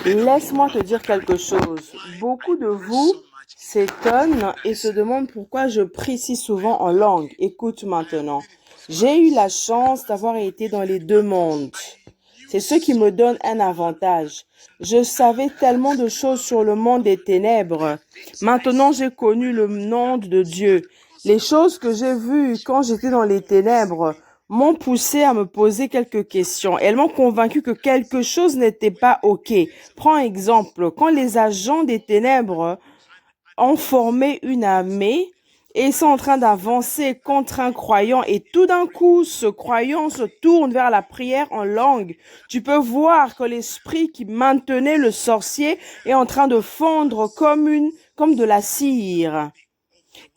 Laisse-moi te dire quelque chose. Beaucoup de vous s'étonnent et se demandent pourquoi je prie si souvent en langue. Écoute maintenant. J'ai eu la chance d'avoir été dans les deux mondes. C'est ce qui me donne un avantage. Je savais tellement de choses sur le monde des ténèbres. Maintenant, j'ai connu le monde de Dieu. Les choses que j'ai vues quand j'étais dans les ténèbres m'ont poussé à me poser quelques questions. Elles m'ont convaincu que quelque chose n'était pas OK. Prends exemple, quand les agents des ténèbres ont formé une armée et sont en train d'avancer contre un croyant et tout d'un coup, ce croyant se tourne vers la prière en langue. Tu peux voir que l'esprit qui maintenait le sorcier est en train de fondre comme de la cire.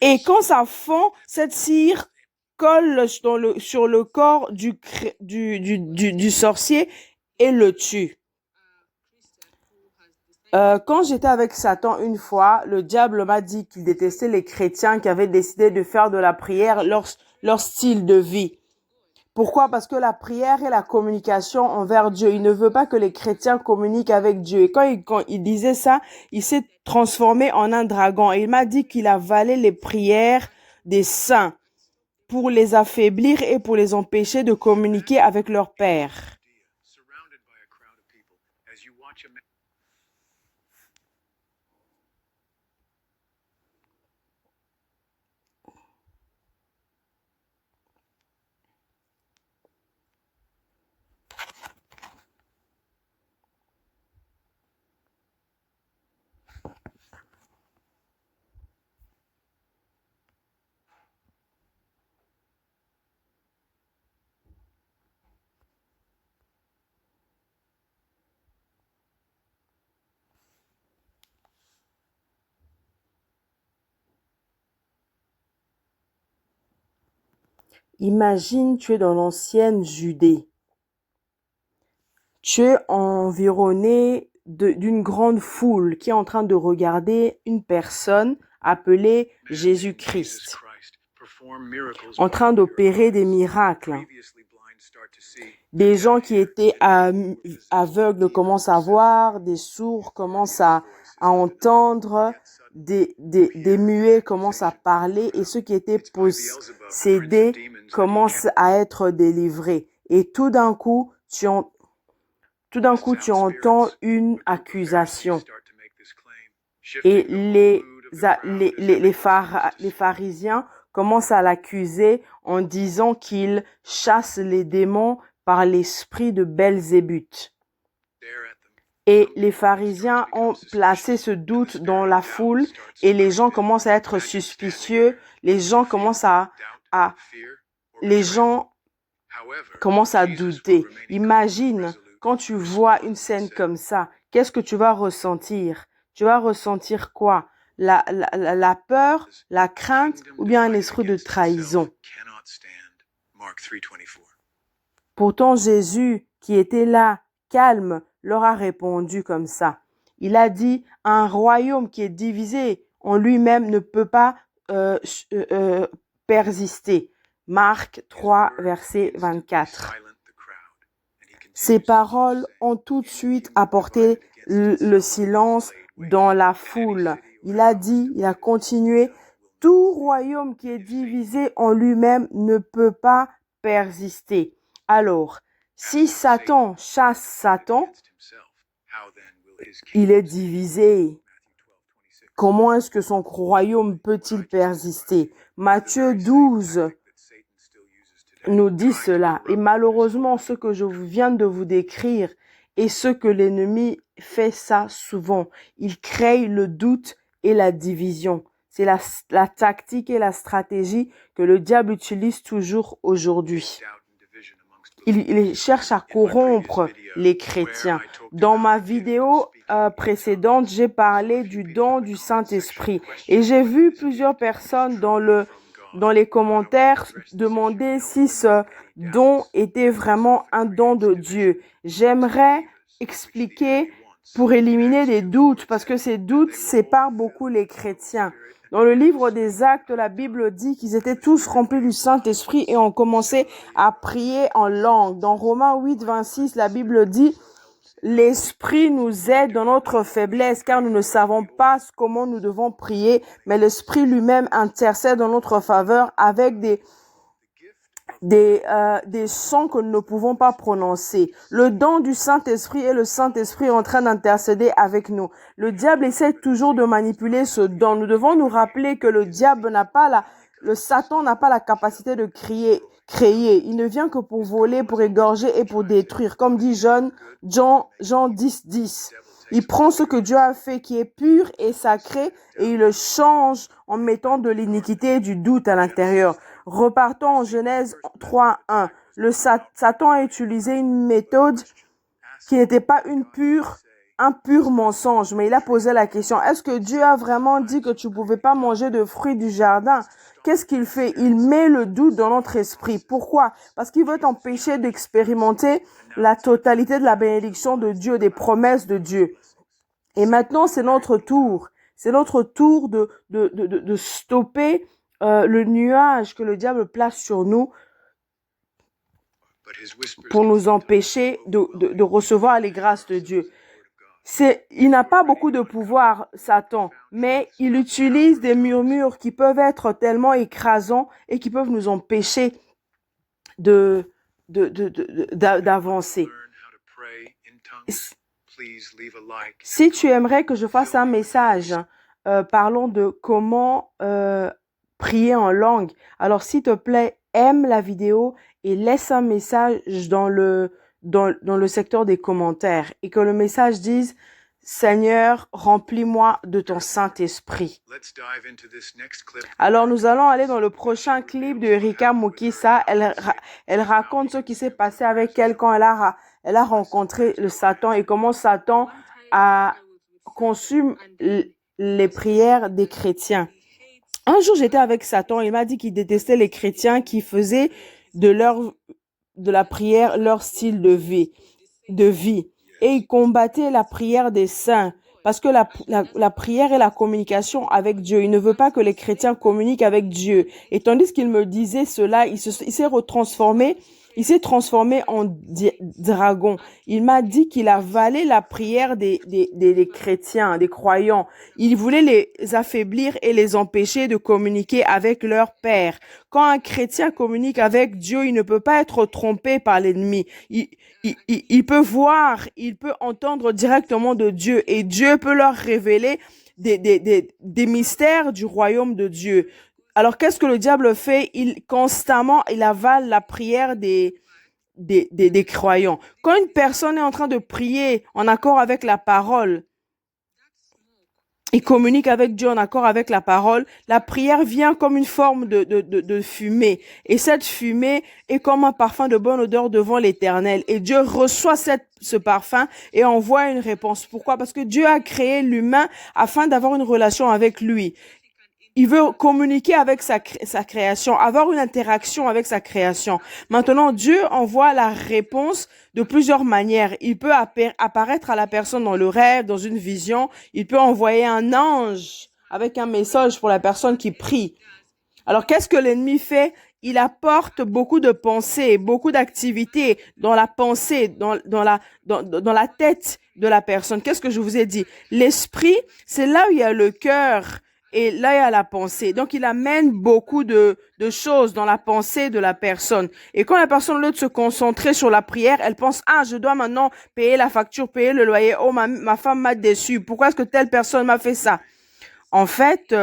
Et quand ça fond, cette cire colle sur le corps du sorcier et le tue. Quand j'étais avec Satan une fois, le diable m'a dit qu'il détestait les chrétiens qui avaient décidé de faire de la prière leur style de vie. Pourquoi? Parce que la prière est la communication envers Dieu. Il ne veut pas que les chrétiens communiquent avec Dieu. Et quand il disait ça, il s'est transformé en un dragon. Et il m'a dit qu'il avalait les prières des saints pour les affaiblir et pour les empêcher de communiquer avec leur Père. Imagine, tu es dans l'ancienne Judée. Tu es environné d'une grande foule qui est en train de regarder une personne appelée Jésus-Christ, en train d'opérer des miracles. Des gens qui étaient aveugles commencent à voir, des sourds commencent à entendre, des muets commencent à parler et ceux qui étaient possédés commencent à être délivrés. Et tout d'un coup, tu entends une accusation. Et les pharisiens commencent à l'accuser en disant qu'il chasse les démons par l'esprit de Belzébuth. Et les pharisiens ont placé ce doute dans la foule et les gens commencent à être suspicieux, les gens commencent à douter. Imagine quand tu vois une scène comme ça, qu'est-ce que tu vas ressentir? Tu vas ressentir quoi? La peur, la crainte ou bien un esprit de trahison? Pourtant, Jésus, qui était là, calme, leur a répondu comme ça. Il a dit, un royaume qui est divisé en lui-même ne peut pas persister. Marc 3, verset 24. Ces paroles ont tout de suite apporté le silence dans la foule. Il a continué, tout royaume qui est divisé en lui-même ne peut pas persister. Alors, si Satan chasse Satan, il est divisé. Comment est-ce que son royaume peut-il persister? Matthieu 12 nous dit cela. Et malheureusement, ce que je viens de vous décrire est ce que l'ennemi fait ça souvent. Il crée le doute et la division. C'est la tactique et la stratégie que le diable utilise toujours aujourd'hui. Il cherche à corrompre les chrétiens. Dans ma vidéo précédente, j'ai parlé du don du Saint-Esprit et j'ai vu plusieurs personnes dans les commentaires demander si ce don était vraiment un don de Dieu. J'aimerais expliquer pour éliminer les doutes parce que ces doutes séparent beaucoup les chrétiens. Dans le livre des Actes, la Bible dit qu'ils étaient tous remplis du Saint-Esprit et ont commencé à prier en langue. Dans Romains 8, 26, la Bible dit l'Esprit nous aide dans notre faiblesse, car nous ne savons pas comment nous devons prier, mais l'Esprit lui-même intercède en notre faveur avec des sons que nous ne pouvons pas prononcer. Le don du Saint-Esprit est le Saint-Esprit en train d'intercéder avec nous. Le diable essaie toujours de manipuler ce don. Nous devons nous rappeler que le Satan n'a pas la capacité de créer. Il ne vient que pour voler, pour égorger et pour détruire. Comme dit Jean 10:10. Il prend ce que Dieu a fait qui est pur et sacré et il le change en mettant de l'iniquité et du doute à l'intérieur. Repartons en Genèse 3:1. Satan a utilisé une méthode qui n'était pas un pur mensonge, mais il a posé la question, est-ce que Dieu a vraiment dit que tu ne pouvais pas manger de fruits du jardin? Qu'est-ce qu'il fait? Il met le doute dans notre esprit. Pourquoi? Parce qu'il veut t'empêcher d'expérimenter la totalité de la bénédiction de Dieu, des promesses de Dieu. Et maintenant, c'est notre tour. C'est notre tour de stopper le nuage que le diable place sur nous pour nous empêcher de recevoir les grâces de Dieu. Il n'a pas beaucoup de pouvoir, Satan, mais il utilise des murmures qui peuvent être tellement écrasants et qui peuvent nous empêcher d'avancer. Si tu aimerais que je fasse un message parlons de comment prier en langue, alors s'il te plaît, aime la vidéo et laisse un message dans le secteur des commentaires et que le message dise « Seigneur, remplis-moi de ton Saint-Esprit ». Alors nous allons aller dans le prochain clip de Erika Mukisa. Elle raconte ce qui s'est passé avec elle quand elle a rencontré le Satan et comment Satan a conçu les prières des chrétiens. Un jour, j'étais avec Satan, il m'a dit qu'il détestait les chrétiens qui faisaient de la prière leur style de vie. Et il combattait la prière des saints parce que la prière est la communication avec Dieu. Il ne veut pas que les chrétiens communiquent avec Dieu. Et tandis qu'il me disait cela, il s'est transformé en dragon. Il m'a dit qu'il avalait la prière des chrétiens, des croyants. Il voulait les affaiblir et les empêcher de communiquer avec leur Père. Quand un chrétien communique avec Dieu, il ne peut pas être trompé par l'ennemi. Il peut voir, il peut entendre directement de Dieu et Dieu peut leur révéler des mystères du royaume de Dieu. Alors, qu'est-ce que le diable fait? Il avale la prière des croyants. Quand une personne est en train de prier en accord avec la parole, il communique avec Dieu en accord avec la parole, la prière vient comme une forme de fumée. Et cette fumée est comme un parfum de bonne odeur devant l'Éternel. Et Dieu reçoit ce parfum et envoie une réponse. Pourquoi? Parce que Dieu a créé l'humain afin d'avoir une relation avec lui. Il veut communiquer avec sa création, avoir une interaction avec sa création. Maintenant, Dieu envoie la réponse de plusieurs manières. Il peut apparaître à la personne dans le rêve, dans une vision. Il peut envoyer un ange avec un message pour la personne qui prie. Alors, qu'est-ce que l'ennemi fait? Il apporte beaucoup de pensées, beaucoup d'activités dans la pensée, dans la tête de la personne. Qu'est-ce que je vous ai dit? L'esprit, c'est là où il y a le cœur. Et là, il y a la pensée. Donc, il amène beaucoup de choses dans la pensée de la personne. Et quand la personne, au lieu de se concentrer sur la prière, elle pense, ah, je dois maintenant payer la facture, payer le loyer. Oh, ma femme m'a déçu. Pourquoi est-ce que telle personne m'a fait ça? En fait,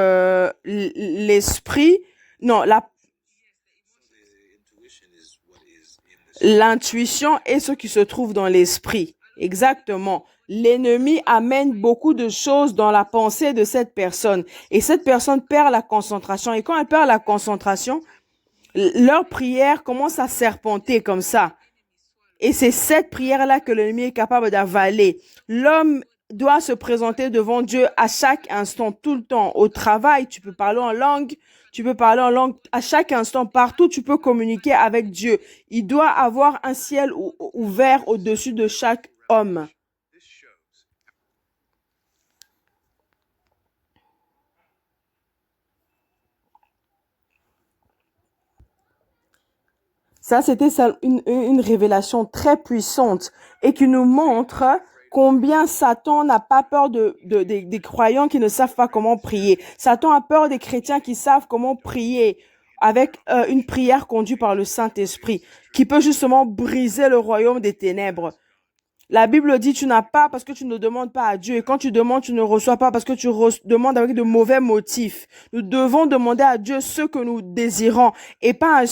l'intuition est ce qui se trouve dans l'esprit. Exactement. L'ennemi amène beaucoup de choses dans la pensée de cette personne. Et cette personne perd la concentration. Et quand elle perd la concentration, leur prière commence à serpenter comme ça. Et c'est cette prière-là que l'ennemi est capable d'avaler. L'homme doit se présenter devant Dieu à chaque instant, tout le temps. Au travail, tu peux parler en langue. Tu peux parler en langue à chaque instant. Partout, tu peux communiquer avec Dieu. Il doit avoir un ciel ouvert au-dessus de chaque homme. Ça, c'était une révélation très puissante et qui nous montre combien Satan n'a pas peur des croyants qui ne savent pas comment prier. Satan a peur des chrétiens qui savent comment prier avec une prière conduite par le Saint-Esprit, qui peut justement briser le royaume des ténèbres. La Bible dit, tu n'as pas parce que tu ne demandes pas à Dieu. Et quand tu demandes, tu ne reçois pas parce que tu demandes avec de mauvais motifs. Nous devons demander à Dieu ce que nous désirons et pas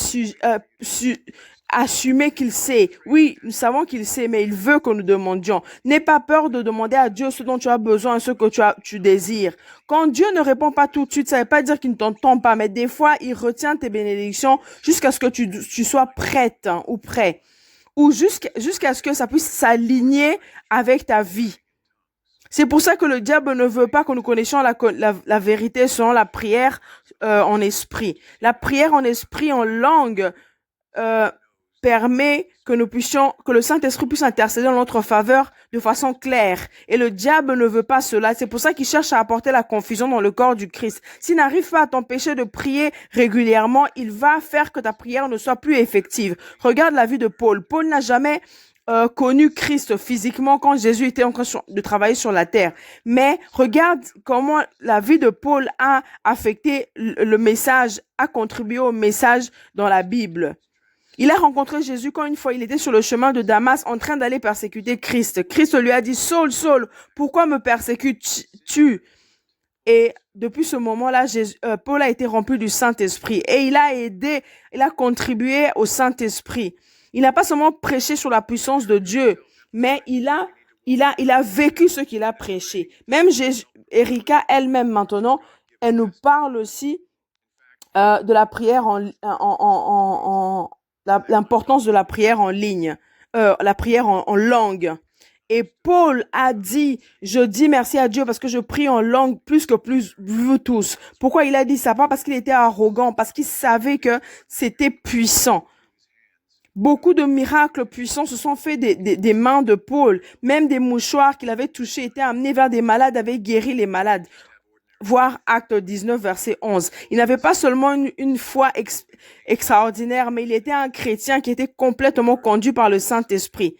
assumer qu'il sait. Oui, nous savons qu'il sait, mais il veut que nous demandions. N'aie pas peur de demander à Dieu ce dont tu as besoin, ce que tu désires. Quand Dieu ne répond pas tout de suite, ça ne veut pas dire qu'il ne t'entend pas, mais des fois, il retient tes bénédictions jusqu'à ce que tu sois prête ou prêt. Ou jusqu'à ce que ça puisse s'aligner avec ta vie. C'est pour ça que le diable ne veut pas que nous connaissions la vérité selon la prière en esprit. La prière en esprit, en langue, permet que le Saint-Esprit puisse intercéder en notre faveur de façon claire. Et le diable ne veut pas cela. C'est pour ça qu'il cherche à apporter la confusion dans le corps du Christ. S'il n'arrive pas à t'empêcher de prier régulièrement, il va faire que ta prière ne soit plus effective. Regarde la vie de Paul. Paul n'a jamais connu Christ physiquement quand Jésus était en train de travailler sur la terre. Mais regarde comment la vie de Paul a affecté le message, a contribué au message dans la Bible. Il a rencontré Jésus quand une fois il était sur le chemin de Damas en train d'aller persécuter Christ. Christ lui a dit, Saul, Saul, pourquoi me persécutes-tu? Et depuis ce moment-là, Paul a été rempli du Saint-Esprit et il a contribué au Saint-Esprit. Il n'a pas seulement prêché sur la puissance de Dieu, mais il a vécu ce qu'il a prêché. Même Erika elle-même maintenant, elle nous parle aussi de la prière l'importance de la prière en ligne, la prière en langue. Et Paul a dit, je dis merci à Dieu parce que je prie en langue plus que vous tous. Pourquoi il a dit ça? Pas parce qu'il était arrogant, parce qu'il savait que c'était puissant. Beaucoup de miracles puissants se sont faits des mains de Paul. Même des mouchoirs qu'il avait touchés étaient amenés vers des malades, avaient guéri les malades. Voir Acte 19, verset 11. Il n'avait pas seulement une foi extraordinaire, mais il était un chrétien qui était complètement conduit par le Saint-Esprit.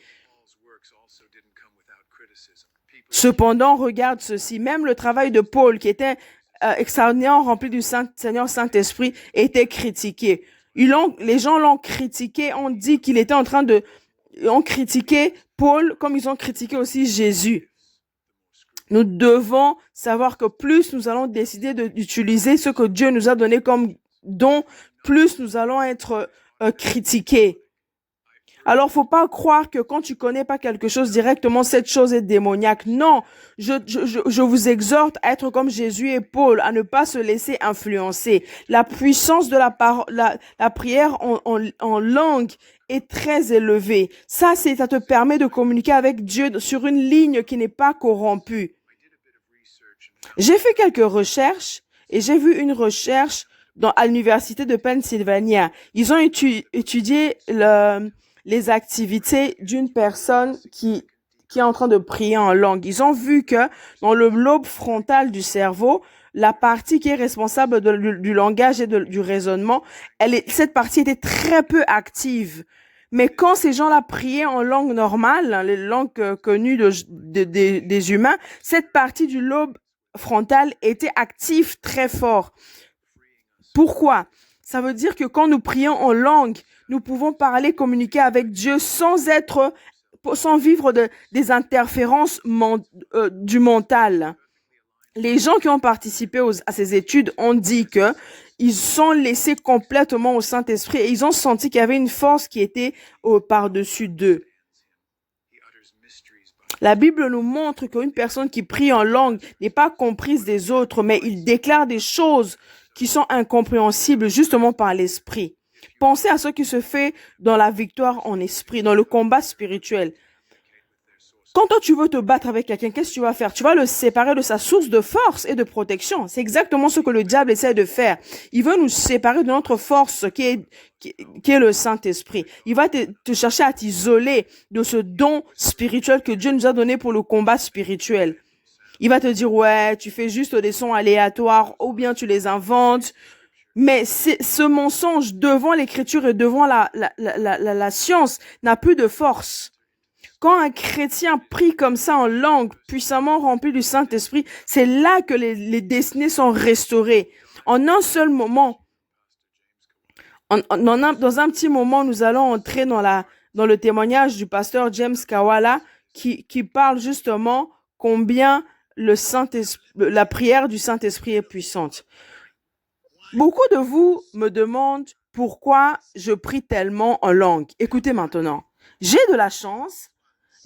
Cependant, regarde ceci, même le travail de Paul, qui était extraordinaire, rempli du Seigneur Saint-Esprit, était critiqué. Les gens l'ont critiqué, ont dit qu'il était en train ont critiqué Paul comme ils ont critiqué aussi Jésus. Nous devons savoir que plus nous allons décider d'utiliser ce que Dieu nous a donné comme don, plus nous allons être critiqués. Alors, faut pas croire que quand tu connais pas quelque chose directement, cette chose est démoniaque. Non, je vous exhorte à être comme Jésus et Paul, à ne pas se laisser influencer. La puissance de la prière en langue est très élevée. Ça te permet de communiquer avec Dieu sur une ligne qui n'est pas corrompue. J'ai fait quelques recherches et j'ai vu une recherche à l'université de Pennsylvania. Ils ont étudié les activités d'une personne qui est en train de prier en langue. Ils ont vu que dans le lobe frontal du cerveau, la partie qui est responsable du langage et du raisonnement, cette partie était très peu active. Mais quand ces gens-là priaient en langue normale, les langues connues des humains, cette partie du lobe frontal était active très fort. Pourquoi? Ça veut dire que quand nous prions en langue, nous pouvons parler, communiquer avec Dieu sans vivre des interférences du mental. Les gens qui ont participé à ces études ont dit que ils sont laissés complètement au Saint-Esprit et ils ont senti qu'il y avait une force qui était par-dessus d'eux. La Bible nous montre qu'une personne qui prie en langue n'est pas comprise des autres, mais il déclare des choses qui sont incompréhensibles justement par l'esprit. Pensez à ce qui se fait dans la victoire en esprit, dans le combat spirituel. Quand toi, tu veux te battre avec quelqu'un, qu'est-ce que tu vas faire? Tu vas le séparer de sa source de force et de protection. C'est exactement ce que le diable essaie de faire. Il veut nous séparer de notre force qui est le Saint-Esprit. Il va te chercher à t'isoler de ce don spirituel que Dieu nous a donné pour le combat spirituel. Il va te dire, ouais, tu fais juste des sons aléatoires ou bien tu les inventes. Mais ce mensonge devant l'écriture et devant la science n'a plus de force. Quand un chrétien prie comme ça en langue, puissamment rempli du Saint-Esprit, c'est là que les destinées sont restaurées. En un seul moment, dans un petit moment, nous allons entrer dans le témoignage du pasteur James Kawala qui parle justement combien la prière du Saint-Esprit est puissante. Beaucoup de vous me demandent pourquoi je prie tellement en langue. Écoutez maintenant, j'ai de la chance,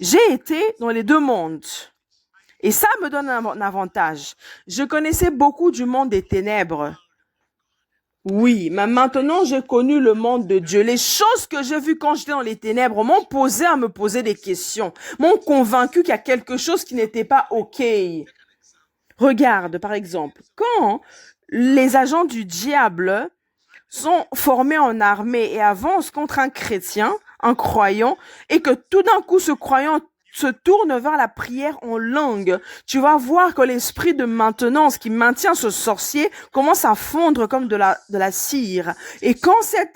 j'ai été dans les deux mondes. Et ça me donne un avantage. Je connaissais beaucoup du monde des ténèbres. Oui, mais maintenant j'ai connu le monde de Dieu. Les choses que j'ai vues quand j'étais dans les ténèbres m'ont posé à me poser des questions, m'ont convaincu qu'il y a quelque chose qui n'était pas OK. Regarde, par exemple, quand les agents du diable sont formés en armée et avancent contre un chrétien, un croyant, et que tout d'un coup ce croyant se tourne vers la prière en langue, tu vas voir que l'esprit de maintenance qui maintient ce sorcier commence à fondre comme de la cire. Et quand cette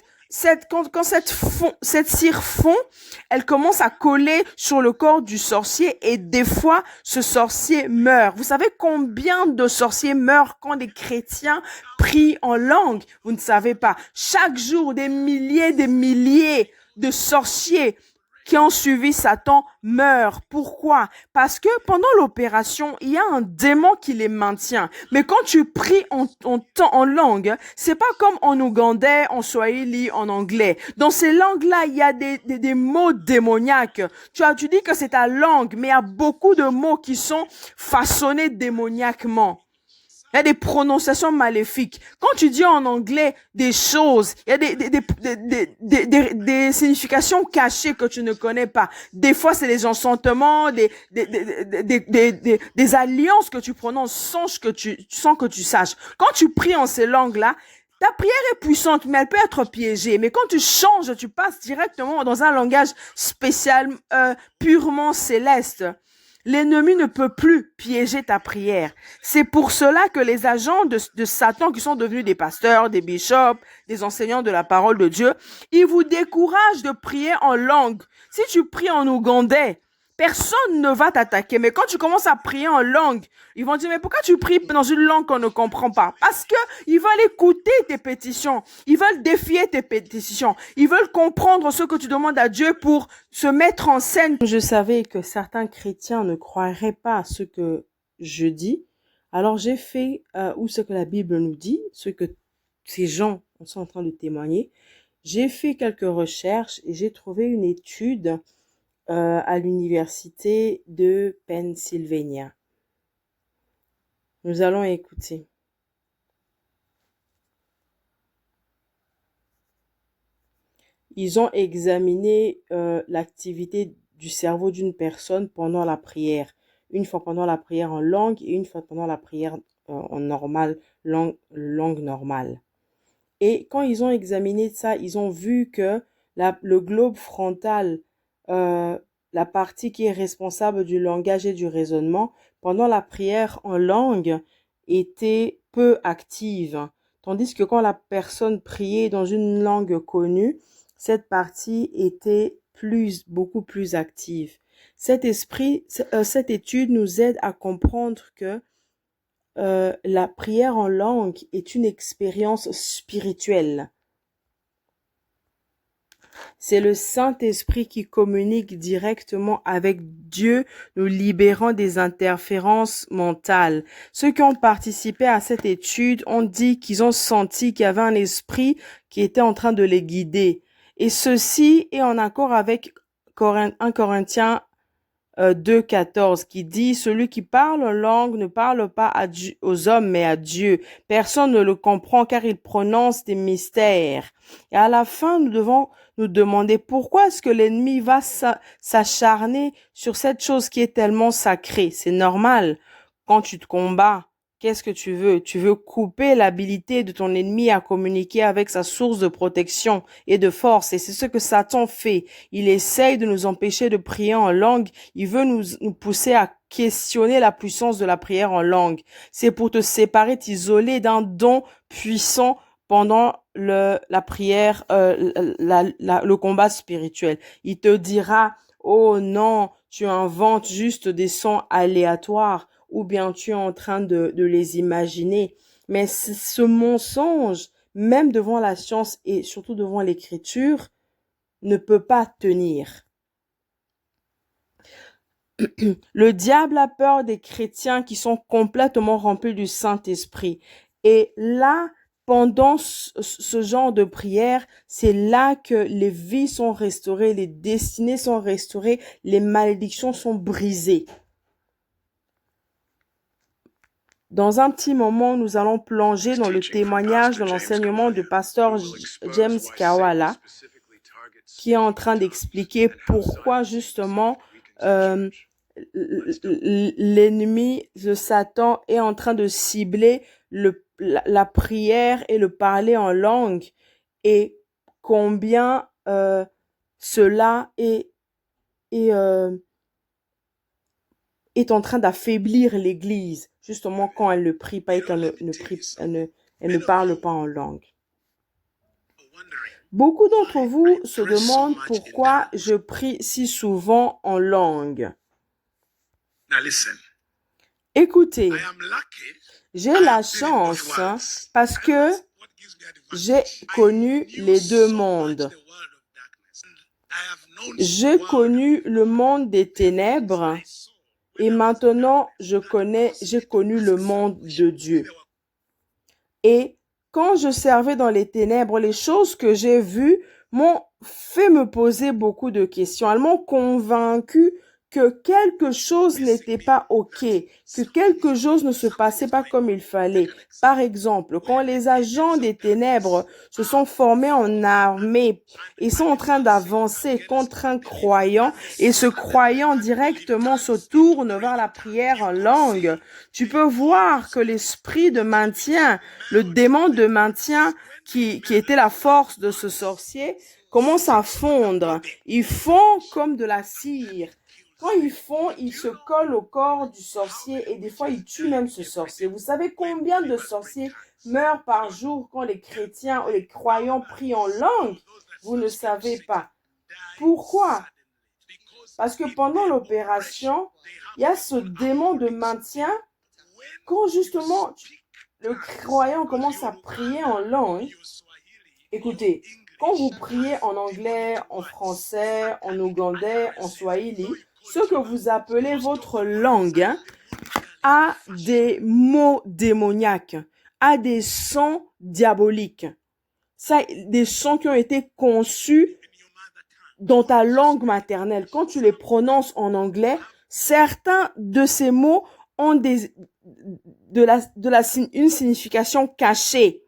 cire fond, elle commence à coller sur le corps du sorcier et des fois, ce sorcier meurt. Vous savez combien de sorciers meurent quand des chrétiens prient en langue? Vous ne savez pas. Chaque jour, des milliers de sorciers qui ont suivi Satan meurent. Pourquoi? Parce que pendant l'opération, il y a un démon qui les maintient. Mais quand tu pries en langue, c'est pas comme en ougandais, en swahili, en anglais. Dans ces langues-là, il y a des mots démoniaques. Tu dis que c'est ta langue, mais il y a beaucoup de mots qui sont façonnés démoniaquement. Il y a des prononciations maléfiques. Quand tu dis en anglais des choses, il y a des significations cachées que tu ne connais pas. Des fois, c'est des enchantements, des alliances que tu prononces sans que tu saches. Quand tu pries en ces langues-là, ta prière est puissante, mais elle peut être piégée. Mais quand tu changes, tu passes directement dans un langage spécial, purement céleste. L'ennemi ne peut plus piéger ta prière. C'est pour cela que les agents de Satan qui sont devenus des pasteurs, des bishops, des enseignants de la parole de Dieu, ils vous découragent de prier en langue. Si tu pries en ougandais, personne ne va t'attaquer. Mais quand tu commences à prier en langue, ils vont dire, mais pourquoi tu pries dans une langue qu'on ne comprend pas? Parce que ils veulent écouter tes pétitions. Ils veulent défier tes pétitions. Ils veulent comprendre ce que tu demandes à Dieu pour se mettre en scène. Je savais que certains chrétiens ne croiraient pas à ce que je dis. Alors j'ai fait, ou ce que la Bible nous dit, ce que ces gens sont en train de témoigner. J'ai fait quelques recherches et j'ai trouvé une étude à l'université de Pennsylvania. Nous allons écouter. Ils ont examiné l'activité du cerveau d'une personne pendant la prière. Une fois pendant la prière en langue et une fois pendant la prière en langue normale. Et quand ils ont examiné ça, ils ont vu que le globe frontal, la partie qui est responsable du langage et du raisonnement, pendant la prière en langue, était peu active. Tandis que quand la personne priait dans une langue connue, cette partie était beaucoup plus active. Cette étude nous aide à comprendre que la prière en langue est une expérience spirituelle. C'est le Saint-Esprit qui communique directement avec Dieu, nous libérant des interférences mentales. Ceux qui ont participé à cette étude ont dit qu'ils ont senti qu'il y avait un esprit qui était en train de les guider. Et ceci est en accord avec 1 Corinthiens 2,14 qui dit « Celui qui parle en langue ne parle pas aux hommes, mais à Dieu. Personne ne le comprend car il prononce des mystères. » Et à la fin, nous devons nous demander pourquoi est-ce que l'ennemi va s'acharner sur cette chose qui est tellement sacrée. C'est normal. Quand tu te combats, qu'est-ce que tu veux? Tu veux couper l'habilité de ton ennemi à communiquer avec sa source de protection et de force. Et c'est ce que Satan fait. Il essaye de nous empêcher de prier en langue. Il veut nous pousser à questionner la puissance de la prière en langue. C'est pour te séparer, t'isoler d'un don puissant pendant la prière, le combat spirituel. Il te dira, oh non, tu inventes juste des sons aléatoires ou bien tu es en train de les imaginer. Mais ce mensonge, même devant la science et surtout devant l'écriture, ne peut pas tenir. Le diable a peur des chrétiens qui sont complètement remplis du Saint-Esprit. Et là, pendant ce genre de prière, c'est là que les vies sont restaurées, les destinées sont restaurées, les malédictions sont brisées. Dans un petit moment, nous allons plonger dans le témoignage, dans l'enseignement du pasteur James Kawala, qui est en train d'expliquer pourquoi justement l'ennemi de Satan est en train de cibler la prière et le parler en langue et combien cela est en train d'affaiblir l'Église, justement quand elle ne prie pas et qu'elle elle ne parle pas en langue. Beaucoup d'entre vous se demandent pourquoi je prie si souvent en langue. Écoutez, j'ai la chance parce que j'ai connu les deux mondes. J'ai connu le monde des ténèbres et maintenant j'ai connu le monde de Dieu. Et quand je servais dans les ténèbres, les choses que j'ai vues m'ont fait me poser beaucoup de questions. Elles m'ont convaincu que quelque chose n'était pas OK, que quelque chose ne se passait pas comme il fallait. Par exemple, quand les agents des ténèbres se sont formés en armée, ils sont en train d'avancer contre un croyant et ce croyant directement se tourne vers la prière en langue. Tu peux voir que l'esprit de maintien, le démon de maintien qui était la force de ce sorcier, commence à fondre. Ils font comme de la cire. Quand ils font, ils se collent au corps du sorcier et des fois, ils tuent même ce sorcier. Vous savez combien de sorciers meurent par jour quand les chrétiens ou les croyants prient en langue? Vous ne savez pas. Pourquoi? Parce que pendant l'opération, il y a ce démon de maintien. Quand justement le croyant commence à prier en langue, écoutez, quand vous priez en anglais, en français, en ougandais, en swahili, ce que vous appelez votre langue a des mots démoniaques, a des sons diaboliques. Ça, des sons qui ont été conçus dans ta langue maternelle. Quand tu les prononces en anglais, certains de ces mots ont une signification cachée.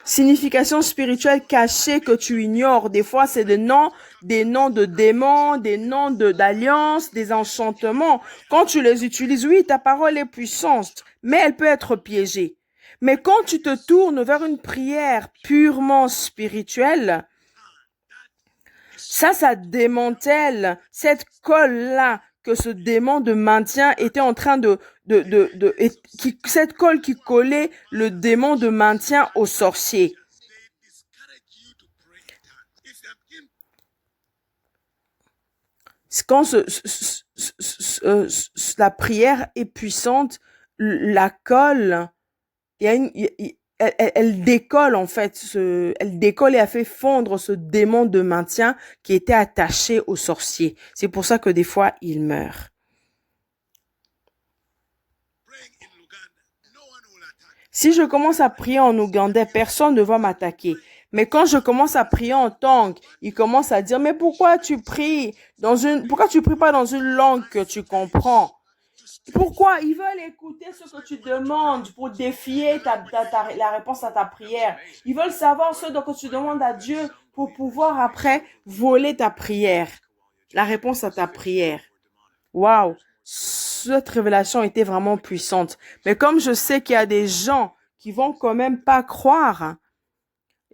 Signification spirituelle cachée que tu ignores. Des fois, c'est des noms de démons, des noms d'alliances, des enchantements. Quand tu les utilises, oui, ta parole est puissante, mais elle peut être piégée. Mais quand tu te tournes vers une prière purement spirituelle, ça démantèle cette colle-là que ce démon de maintien était en train cette colle qui collait le démon de maintien au sorcier. Quand la prière est puissante, la colle, elle décolle en fait, elle décolle et a fait fondre ce démon de maintien qui était attaché au sorcier. C'est pour ça que des fois, il meurt. Si je commence à prier en ougandais, personne ne va m'attaquer. Mais quand je commence à prier en langue, il commence à dire, mais pourquoi tu pries pas dans une langue que tu comprends? Pourquoi? Ils veulent écouter ce que tu demandes pour défier la réponse à ta prière. Ils veulent savoir ce que tu demandes à Dieu pour pouvoir après voler ta prière. La réponse à ta prière. Waouh! Cette révélation était vraiment puissante. Mais comme je sais qu'il y a des gens qui vont quand même pas croire,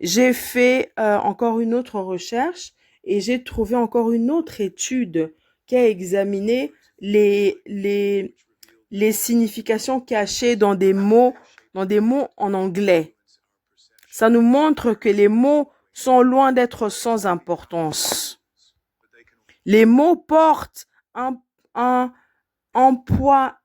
j'ai fait encore une autre recherche et j'ai trouvé encore une autre étude qui a examiné les significations cachées dans des mots dans des mots en anglais. Ça nous montre que les mots sont loin d'être sans importance. Les mots portent un poids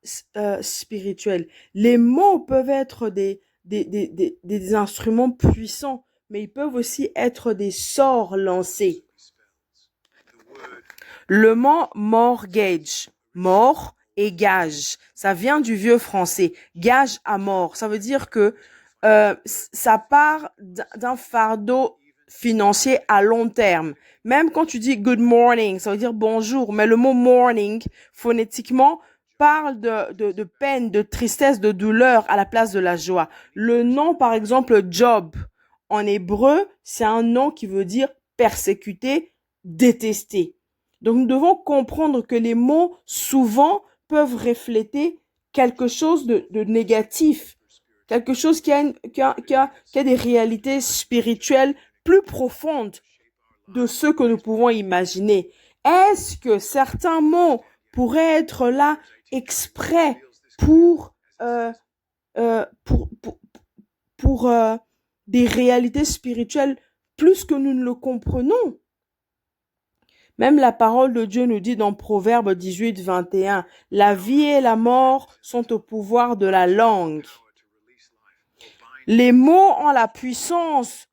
spirituel. Les mots peuvent être des instruments puissants, mais ils peuvent aussi être des sorts lancés. Le mot mortgage, mort et gage, ça vient du vieux français. Gage à mort, ça veut dire que ça part d'un fardeau financier à long terme. Même quand tu dis good morning, ça veut dire bonjour, mais le mot morning, phonétiquement, parle de peine, de tristesse, de douleur à la place de la joie. Le nom, par exemple, job, en hébreu, c'est un nom qui veut dire persécuter, détester. Donc, nous devons comprendre que les mots, souvent, peuvent refléter quelque chose de négatif, quelque chose qui a des réalités spirituelles plus profondes de ce que nous pouvons imaginer. Est-ce que certains mots pourraient être là exprès pour des réalités spirituelles plus que nous ne le comprenons? Même la parole de Dieu nous dit dans Proverbe 18, 21, la vie et la mort sont au pouvoir de la langue. Les mots ont la puissance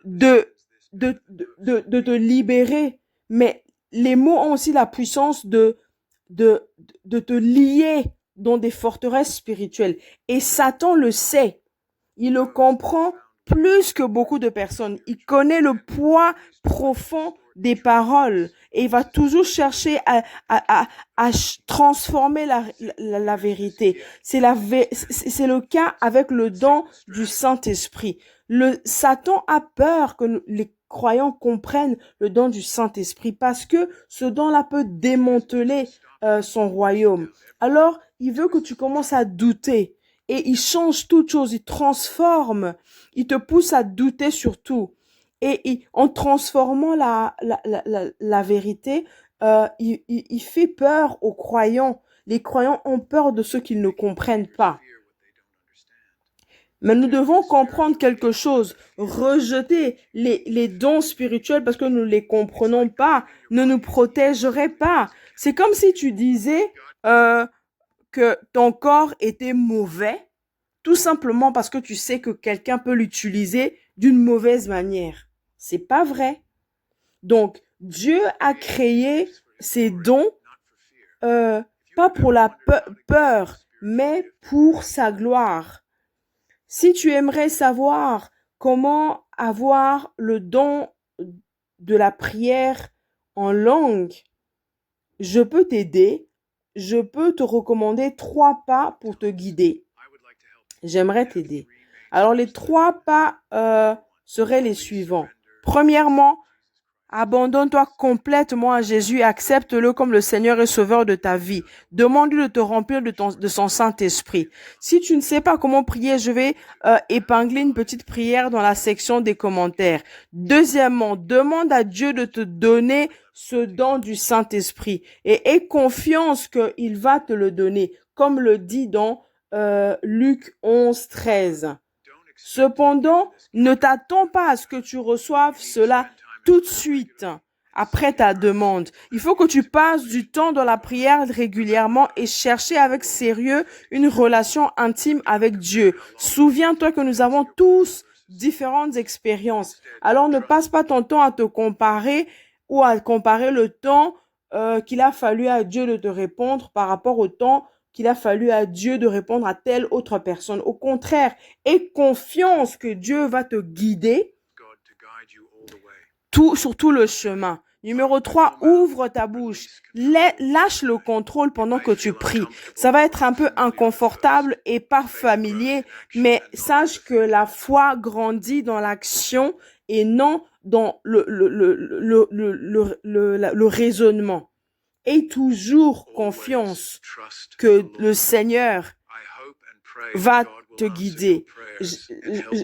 de te libérer, mais les mots ont aussi la puissance de te lier dans des forteresses spirituelles. Et Satan le sait. Il le comprend plus que beaucoup de personnes. Il connaît le poids profond des paroles et il va toujours chercher à transformer la vérité. C'est le cas avec le don du Saint-Esprit. Satan a peur que les croyants comprennent le don du Saint-Esprit parce que ce don-là peut démanteler son royaume. Alors, il veut que tu commences à douter. Et il change toute chose, il transforme, il te pousse à douter sur tout. Et en transformant la vérité, il fait peur aux croyants. Les croyants ont peur de ce qu'ils ne comprennent pas. Mais nous devons comprendre quelque chose. Rejeter les dons spirituels parce que nous ne les comprenons pas ne nous protégerait pas. C'est comme si tu disais que ton corps était mauvais, tout simplement parce que tu sais que quelqu'un peut l'utiliser d'une mauvaise manière. C'est pas vrai. Donc, Dieu a créé ces dons pas pour la peur, mais pour sa gloire. Si tu aimerais savoir comment avoir le don de la prière en langue, je peux t'aider. Je peux te recommander 3 pas pour te guider. J'aimerais t'aider. Alors, les 3 pas seraient les suivants. Premièrement, abandonne-toi complètement à Jésus et accepte-le comme le Seigneur et Sauveur de ta vie. Demande-lui de te remplir de son Saint-Esprit. Si tu ne sais pas comment prier, je vais épingler une petite prière dans la section des commentaires. Deuxièmement, demande à Dieu de te donner ce don du Saint-Esprit et aie confiance qu'il va te le donner, comme le dit dans Luc 11, 13. Cependant, ne t'attends pas à ce que tu reçoives cela tout de suite après ta demande. Il faut que tu passes du temps dans la prière régulièrement et chercher avec sérieux une relation intime avec Dieu. Souviens-toi que nous avons tous différentes expériences. Alors ne passe pas ton temps à te comparer ou à comparer le temps qu'il a fallu à Dieu de te répondre par rapport au temps qu'il a fallu à Dieu de répondre à telle autre personne. Au contraire, aie confiance que Dieu va te guider sur tout le chemin. Numéro 3, ouvre ta bouche. Lâche le contrôle pendant que tu pries. Ça va être un peu inconfortable et pas familier, mais sache que la foi grandit dans l'action et non dans le raisonnement. Aie toujours confiance que le Seigneur va te guider.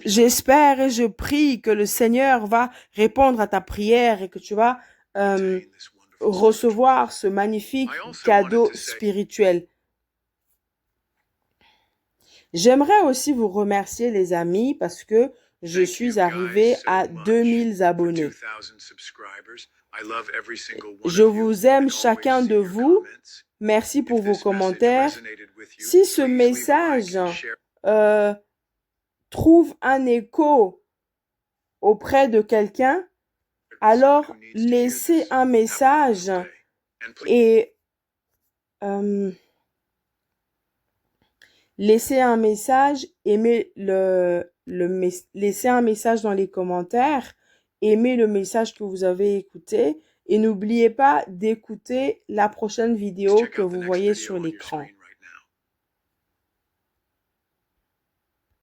J'espère et je prie que le Seigneur va répondre à ta prière et que tu vas recevoir ce magnifique cadeau spirituel. J'aimerais aussi vous remercier les amis parce que je suis arrivée à 2000 abonnés. Je vous aime chacun de vous. Merci pour vos commentaires. Si ce message trouve un écho auprès de quelqu'un, alors laissez un message et laissez un message, laissez un message dans les commentaires, aimez le message que vous avez écouté et n'oubliez pas d'écouter la prochaine vidéo que vous voyez sur l'écran.